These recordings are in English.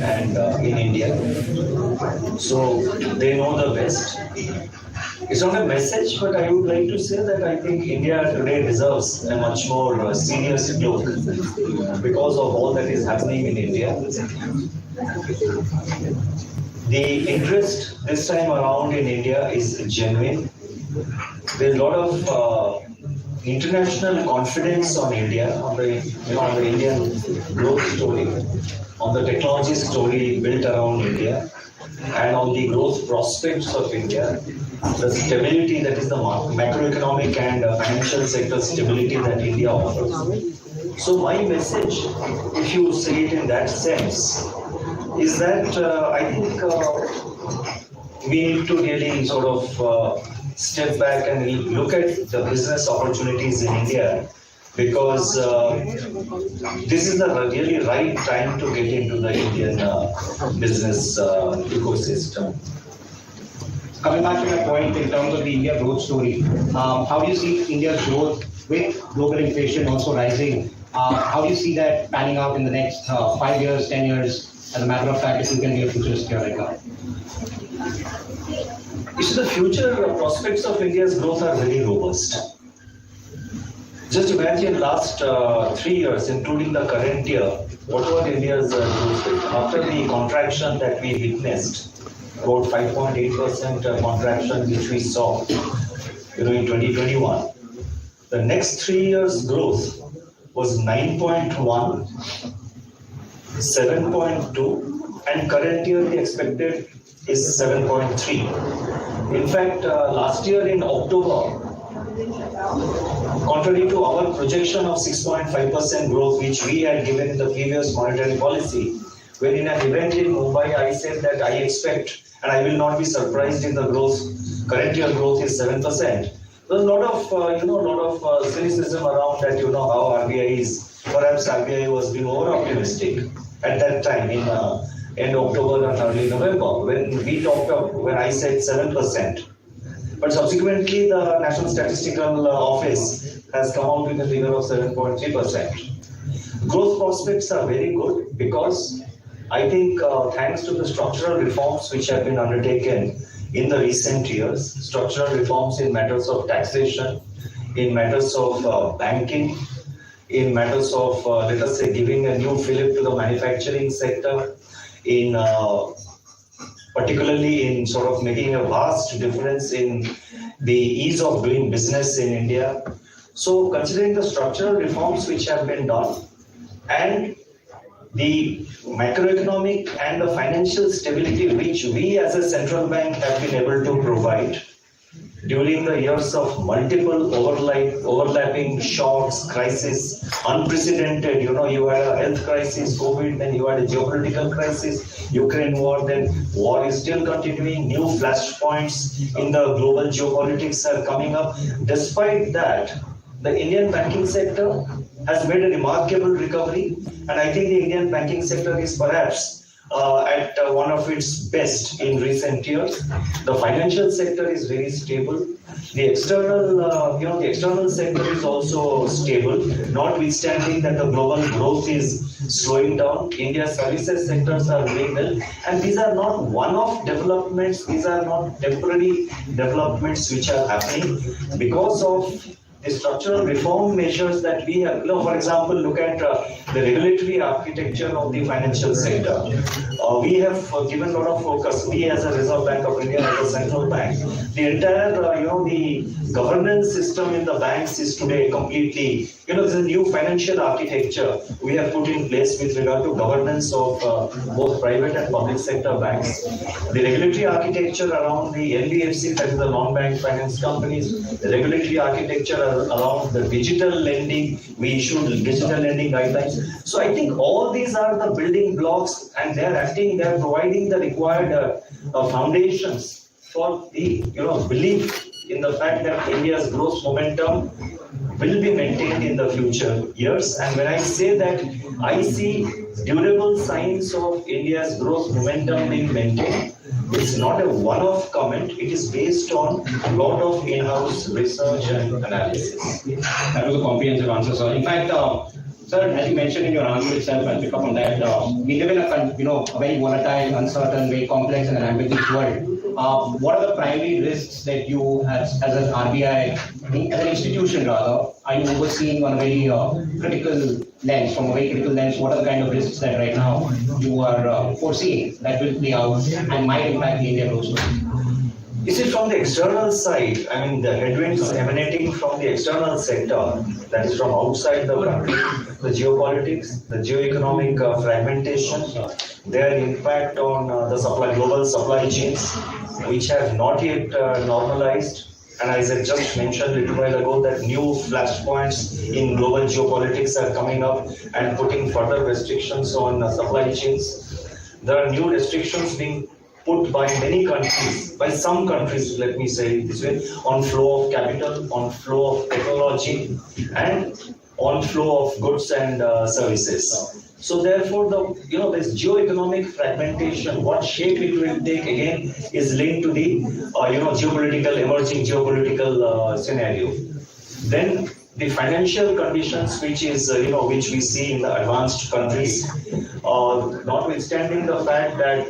and in India. So they know the best. It's not a message, but I would like to say that I think India today deserves a much more serious look because of all that is happening in India. The interest this time around in India is genuine. There's a lot of international confidence on India, on the Indian growth story, on the technology story built around India, and on the growth prospects of India, the stability that is the macroeconomic and financial sector stability that India offers. So my message, if you say it in that sense, is that I think we need to really sort of step back and look at the business opportunities in India, because this is the really right time to get into the Indian business ecosystem. Coming back to my point in terms of the India growth story, how do you see India's growth with global inflation also rising? How do you see that panning out in the next 5 years, 10 years? As a matter of fact, if you can be a futurist here right now. You see, the future prospects of India's growth are very robust. Just imagine last 3 years, including the current year, what was India's growth rate? After the contraction that we witnessed, about 5.8% contraction which we saw in 2021, the next 3 years growth was 9.1, 7.2, and current year the expected is 7.3. In fact, last year in October, contrary to our projection of 6.5% growth which we had given in the previous monetary policy, when in an event in Mumbai I said that I expect and I will not be surprised if the growth, current year growth is 7%. There's a lot of cynicism around that, how RBI is, perhaps RBI was being over optimistic at that time in end October and early November when I said 7%. But subsequently the National Statistical Office has come out with a figure of 7.3%. Growth prospects are very good because I think thanks to the structural reforms which have been undertaken in the recent years, structural reforms in matters of taxation, in matters of banking, in matters of, let us say, giving a new fillip to the manufacturing sector, in particularly in sort of making a vast difference in the ease of doing business in India. So considering the structural reforms which have been done and the macroeconomic and the financial stability which we as a central bank have been able to provide during the years of multiple overlapping shocks, crises, unprecedented, you had a health crisis, COVID, then you had a geopolitical crisis, Ukraine war, then war is still continuing, new flashpoints in the global geopolitics are coming up. Despite that, the Indian banking sector has made a remarkable recovery, and I think the Indian banking sector is perhaps at one of its best in recent years. The financial sector is very stable. The external sector is also stable, notwithstanding that the global growth is slowing down. India's services sectors are doing well, and these are not one-off developments. These are not temporary developments which are happening because of the structural reform measures that we have. For example, look at the regulatory architecture of the financial sector. We have given a lot of focus, we as a Reserve Bank of India, as a central bank. The entire, the governance system in the banks is today completely, there's a new financial architecture we have put in place with regard to governance of both private and public sector banks. The regulatory architecture around the NBFC, that is the non-bank finance companies, the regulatory architecture around the digital lending, we issued digital lending guidelines. So I think all these are the building blocks, and they're providing the required foundations for the belief in the fact that India's growth momentum will be maintained in the future years. And when I say that, I see durable signs of India's growth momentum being maintained. It's not a one-off comment. It is based on a lot of in-house research and analysis. That was a comprehensive answer, sir. In fact, Sir, as you mentioned in your answer itself, I'll pick up on that. We live in a very volatile, uncertain, very complex and an ambiguous world. What are the primary risks that you, as an RBI, as an institution rather, are you overseeing on a very critical lens? From a very critical lens, what are the kind of risks that right now you are foreseeing that will play out and might impact the India growth story? You see, from the external side, I mean, the headwinds emanating from the external sector, that is from outside the country, the geopolitics, the geoeconomic fragmentation, their impact on the global supply chains, which have not yet normalized. And as I just mentioned a little while ago, that new flashpoints in global geopolitics are coming up and putting further restrictions on supply chains. There are new restrictions being put by many countries, by some countries, let me say it this way, on flow of capital, on flow of technology, and on flow of goods and services. So therefore, this geoeconomic fragmentation, what shape it will take again is linked to the emerging geopolitical scenario. Then the financial conditions, which we see in the advanced countries, notwithstanding the fact that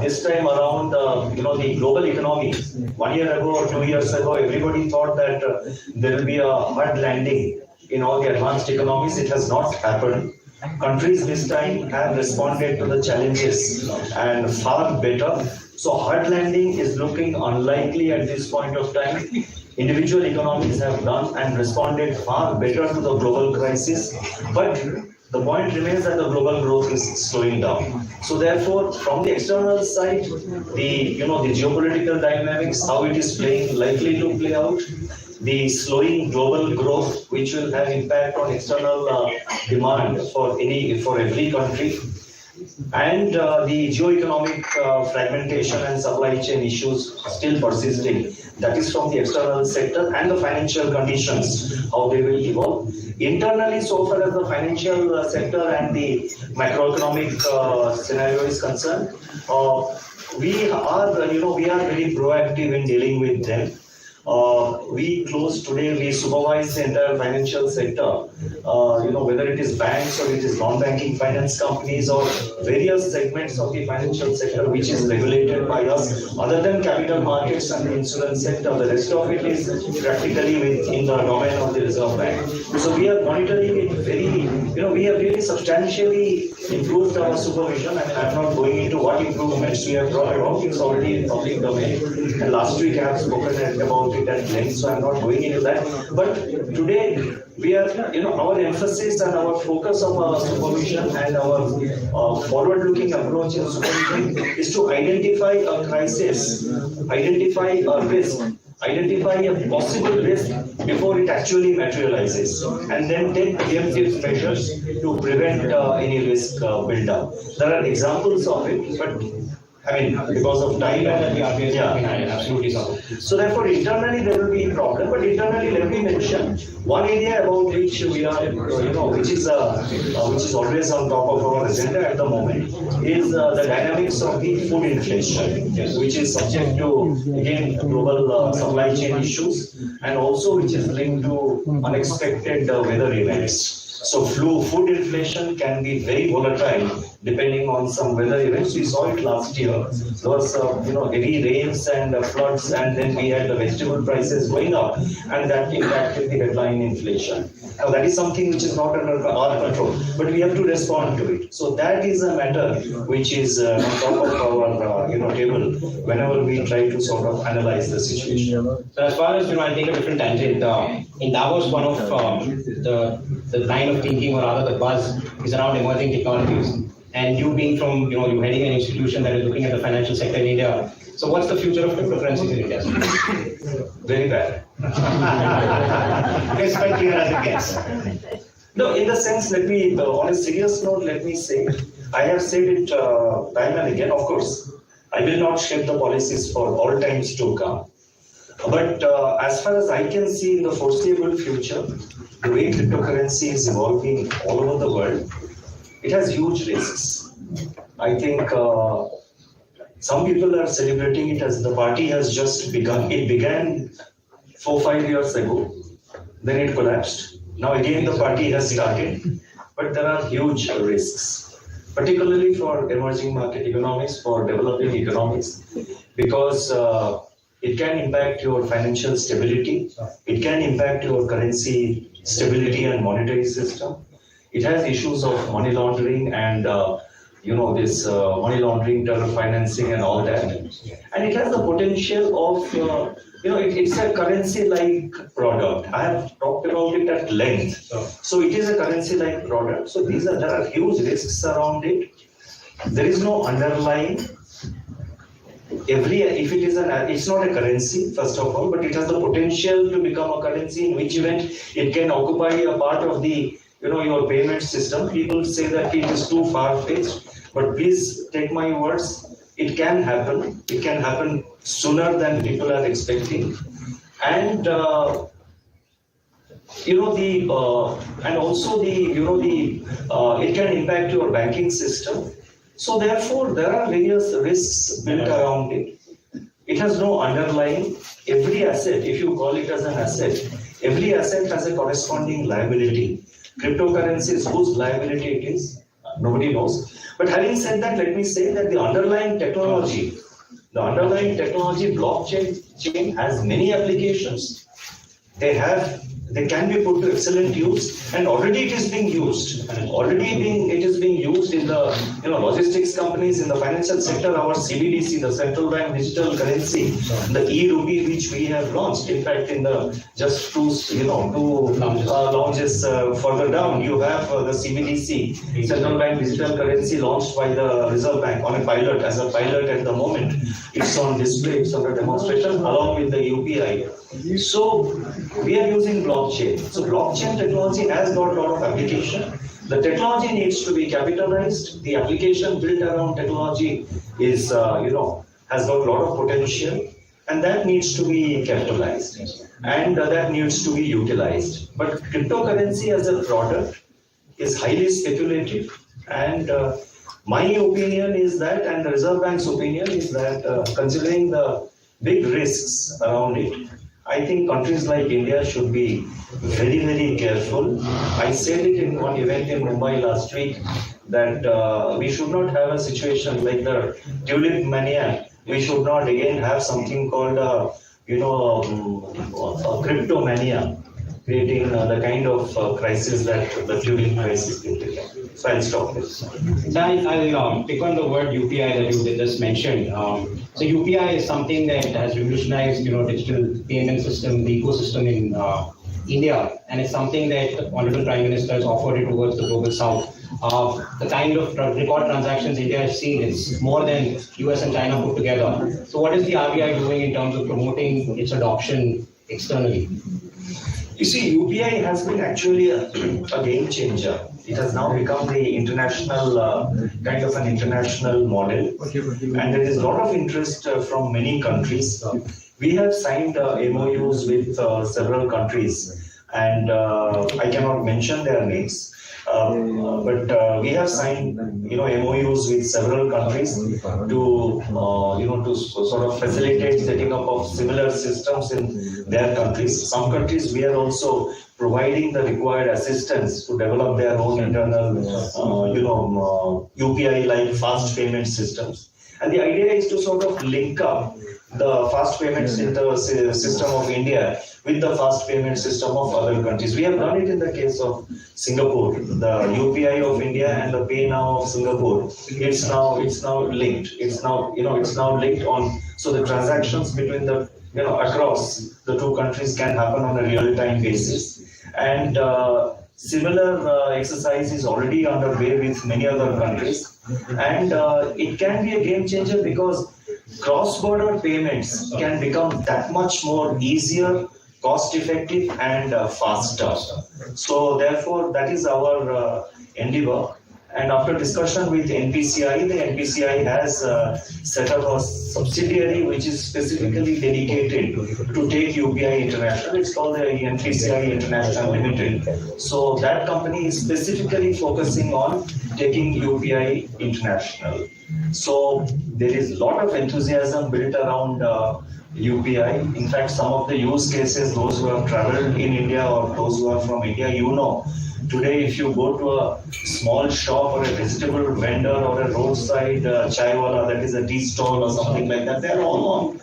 this time around, the global economy, 1 year ago or 2 years ago, everybody thought that there will be a hard landing in all the advanced economies. It has not happened. Countries this time have responded to the challenges and far better. So hard landing is looking unlikely at this point of time. Individual economies have done and responded far better to the global crisis, but the point remains that the global growth is slowing down. So therefore, from the external side, the geopolitical dynamics, how it is likely to play out, the slowing global growth, which will have impact on external demand for every country, and the geoeconomic fragmentation and supply chain issues still persisting. That is from the external sector, and the financial conditions, how they will evolve. Internally, so far as the financial sector and the macroeconomic scenario is concerned, we are very proactive in dealing with them. We supervise the entire financial sector, whether it is banks or it is non-banking finance companies or various segments of the financial sector which is regulated by us. Other than capital markets and the insurance sector, the rest of it is practically within the domain of the Reserve Bank. So we are monitoring it we have really substantially improved our supervision. I mean, I'm not going into what improvements we have brought about. It's already in public domain. And last week I have spoken about it at length, so I'm not going into that. But today we are, our emphasis and our focus of our supervision and our forward-looking approach in supervision is to identify a crisis, identify a risk, identify a possible risk before it actually materializes, and then take preemptive measures to prevent any risk build-up. There are examples of it, but I mean, because of time and absolutely so. So therefore, internally there will be a problem. But internally, let me mention one area about which we are, which is always on top of our agenda at the moment, is the dynamics of the food inflation, which is subject to again global supply chain issues, and also which is linked to unexpected weather events. So food inflation can be very volatile depending on some weather events. We saw it last year. There was heavy rains and floods, and then we had the vegetable prices going up, and that impacted the headline inflation. Now that is something which is not under our control, but we have to respond to it. So that is a matter which is on top of our table whenever we try to sort of analyze the situation. So as far as I'll take a different tangent. In Davos, one of the line of thinking, or rather the buzz, is around emerging technologies. And you being from, you're heading an institution that is looking at the financial sector in India. So what's the future of cryptocurrencies in India? Very bad. Quite clear as it gets. No, in the sense, on a serious note, let me say, I have said it time and again, of course, I will not shape the policies for all times to come. But as far as I can see in the foreseeable future, the way cryptocurrency is evolving all over the world, it has huge risks. I think some people are celebrating it as the party has just begun. It began 4-5 years ago, then it collapsed. Now again the party has started, but there are huge risks, particularly for emerging market economies, for developing economies, because it can impact your financial stability, it can impact your currency stability and monetary system. It has issues of money laundering and this money laundering, terror financing and all that. And it has the potential of, it's a currency-like product. I have talked about it at length. So it is a currency-like product. So there are huge risks around it. There is no underlying. It's not a currency, first of all, but it has the potential to become a currency, in which event it can occupy a part of the, your payment system. People say that it is too far-fetched, but please take my words. It can happen. It can happen sooner than people are expecting, and it can impact your banking system. So therefore, there are various risks built around it. It has no underlying. Every asset, if you call it as an asset, every asset has a corresponding liability. Cryptocurrencies, whose liability it is, nobody knows. But having said that, let me say that the underlying technology, blockchain has many applications. They can be put to excellent use, and already it is being used. It is being used in the logistics companies, in the financial sector. Our CBDC, the central bank digital currency, the e-rupee, which we have launched. In fact, in the just two launches further down, you have the CBDC, central bank digital currency, launched by the Reserve Bank on a pilot. As a pilot at the moment, it's on display, it's under demonstration, along with the UPI. So we are using blockchain. So blockchain technology has got a lot of application. The technology needs to be capitalized. The application built around technology is, has got a lot of potential, and that needs to be capitalized, and that needs to be utilized. But cryptocurrency as a product is highly speculative, and my opinion is that, and the Reserve Bank's opinion is that, considering the big risks around it, I think countries like India should be very, very careful. I said it in one event in Mumbai last week that we should not have a situation like the tulip mania. We should not again have something called a crypto mania, creating the kind of crisis that the tulip crisis created. So I'll stop this. I'll pick on the word UPI that you just mentioned. So UPI is something that has revolutionized, digital payment system, the ecosystem in India, and it's something that the Honorable Prime Minister has offered it towards the global South. The kind of record transactions India has seen is more than US and China put together. So what is the RBI doing in terms of promoting its adoption externally? You see, UPI has been actually a game changer. It has now become the international, kind of an international model. And there is a lot of interest from many countries. We have signed MOUs with several countries, and I cannot mention their names. But we have signed, MOUs with several countries to sort of facilitate setting up of similar systems in their countries. Some countries we are also providing the required assistance to develop their own internal, UPI-like fast payment systems. And the idea is to sort of link up the fast payment system of India with the fast payment system of other countries. We have done it in the case of Singapore. The UPI of India and the Pay Now of Singapore. It's now linked. It's now linked on. So the transactions between the across the two countries can happen on a real-time basis. And similar exercise is already underway with many other countries. And it can be a game changer because cross-border payments can become that much more easier, cost-effective, and faster. So therefore, that is our endeavor. And after discussion with NPCI, the NPCI has set up a subsidiary which is specifically dedicated to take UPI international. It's called the NPCI International Limited. So that company is specifically focusing on taking UPI international. So there is a lot of enthusiasm built around UPI. In fact, some of the use cases, those who have traveled in India or those who are from India, today if you go to a small shop or a vegetable vendor or a roadside chai wala, that is a tea stall or something like that, they're all on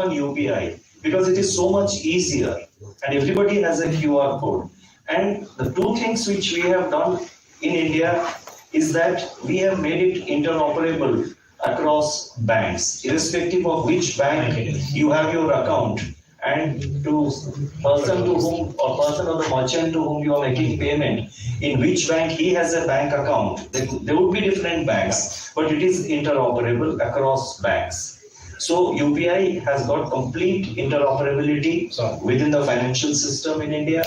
UPI because it is so much easier and everybody has a QR code. And the two things which we have done in India is that we have made it interoperable across banks, irrespective of which bank you have your account, and person or the merchant to whom you are making payment, in which bank he has a bank account. There would be different banks, but it is interoperable across banks. So UPI has got complete interoperability within the financial system in India.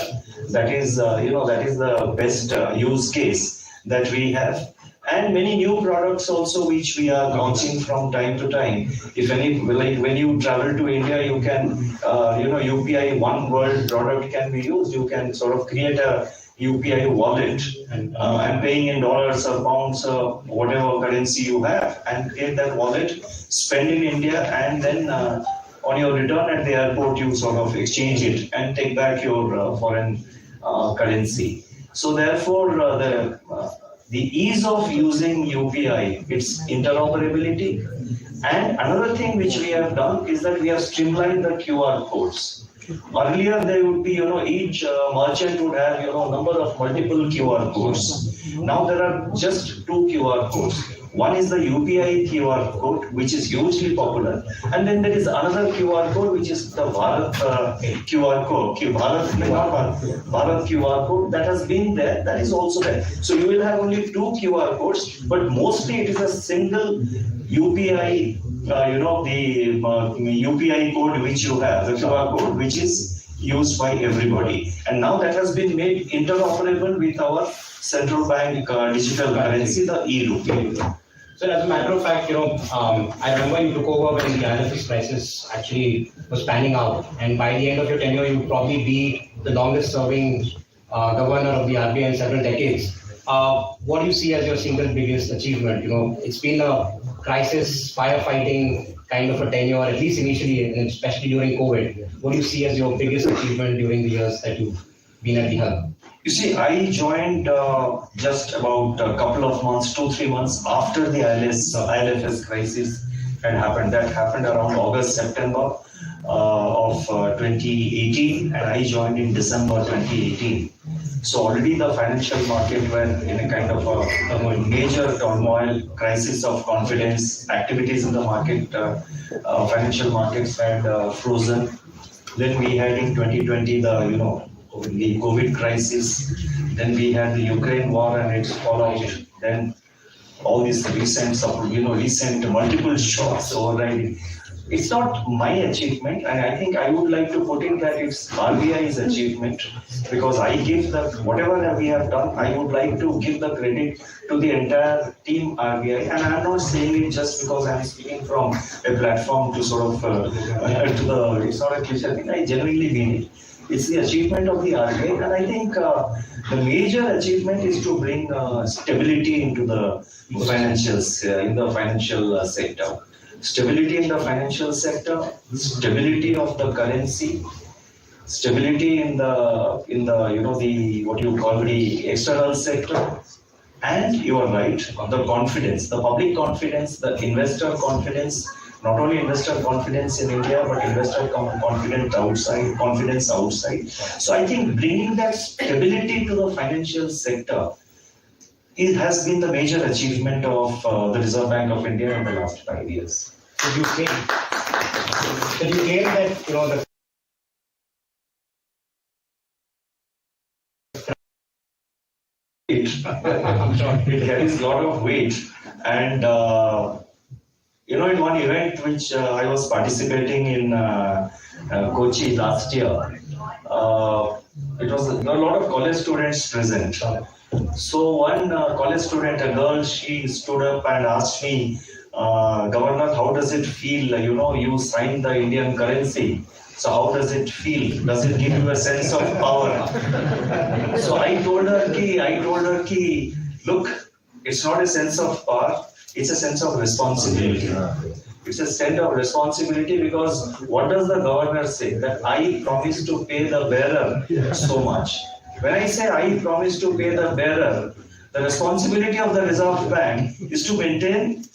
That is the best use case that we have. And many new products also which we are launching from time to time. If any, like when you travel to India, you can, UPI One World product can be used. You can sort of create a UPI wallet and paying in dollars or pounds or whatever currency you have, and create that wallet, spend in India, and then on your return at the airport, you sort of exchange it and take back your foreign currency. So therefore, the ease of using UPI, its interoperability. And another thing which we have done is that we have streamlined the QR codes. Earlier, there would be, each merchant would have, number of multiple QR codes. Now there are just 2 QR codes. One is the UPI QR code, which is hugely popular. And then there is another QR code, which is the Bharat QR code. Bharat QR code that has been there, that is also there. So you will have only 2 QR codes, but mostly it is a single UPI, the UPI code which you have, the QR code, which is used by everybody. And now that has been made interoperable with our central bank digital currency, the e-rupee. So as a matter of fact, I remember you took over when the IMF crisis actually was panning out, and by the end of your tenure, you would probably be the longest-serving governor of the RBI in several decades. What do you see as your single biggest achievement? It's been a crisis firefighting kind of a tenure, at least initially, and especially during COVID. What do you see as your biggest achievement during the years that you've been at the helm? You see, I joined just about a couple of months, 2-3 months after the ILFS crisis had happened. That happened around August, September of 2018, and I joined in December 2018. So already the financial market were in a kind of a major turmoil, crisis of confidence, activities in the market, financial markets had frozen. Then we had in 2020 the COVID crisis, then we had the Ukraine war and its fallout, then all these recent multiple shocks overriding. It's not my achievement, and I think I would like to put in that it's RBI's achievement, because I give whatever that we have done, I would like to give the credit to the entire team RBI, and I'm not saying it just because I'm speaking from a platform to sort of it's not a cliche thing. I genuinely mean it. It's the achievement of the RBI, and I think the major achievement is to bring stability into the financials in the financial sector. Stability in the financial sector, stability of the currency, stability in the what you call the external sector, and you are right, the confidence, the public confidence, the investor confidence. Not only investor confidence in India, but investor confidence outside. So I think bringing that stability to the financial sector has been the major achievement of the Reserve Bank of India in the last 5 years. Did you claim that the it carries a lot of weight, and in one event which I was participating in Kochi last year, there were a lot of college students present. So one college student, a girl, she stood up and asked me, Governor, how does it feel? You signed the Indian currency. So how does it feel? Does it give you a sense of power? So I told her, look, it's not a sense of power. it's a sense of responsibility. It's a sense of responsibility because what does the governor say? That I promise to pay the bearer so much. When I say I promise to pay the bearer, the responsibility of the Reserve Bank is to maintain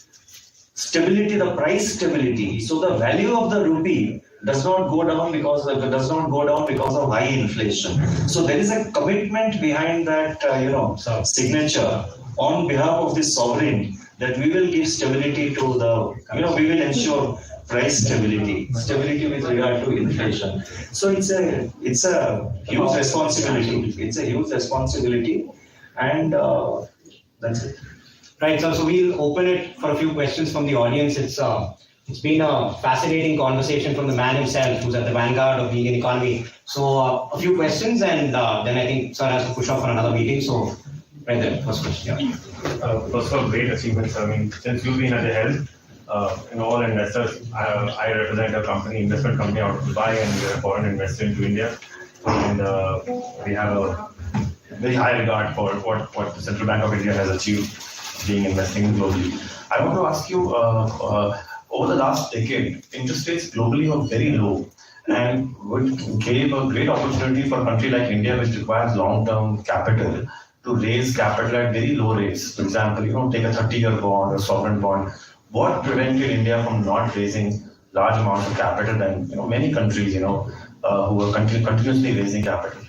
stability, the price stability. So the value of the rupee does not go down because of high inflation. So there is a commitment behind that, signature on behalf of the sovereign that we will give stability to the, we will ensure price stability with regard to inflation. So it's a huge responsibility. It's a huge responsibility, and that's it. Right, so we'll open it for a few questions from the audience. It's been a fascinating conversation from the man himself, who's at the vanguard of the Indian economy. So a few questions, and then I think Sir has to push off for another meeting. So right there, first question. Yeah. First of all, great achievements. I mean, since you've been at the helm, all investors, I represent a company, investment company out of Dubai, and we're a foreign investor into India. And we have a very high regard for what the Central Bank of India has achieved being investing globally. I want to ask you, over the last decade, interest rates globally were very low and gave a great opportunity for a country like India, which requires long-term capital, to raise capital at very low rates. For example, take a 30-year bond or sovereign bond. What prevented India from not raising large amounts of capital? And many countries, who are continuously raising capital.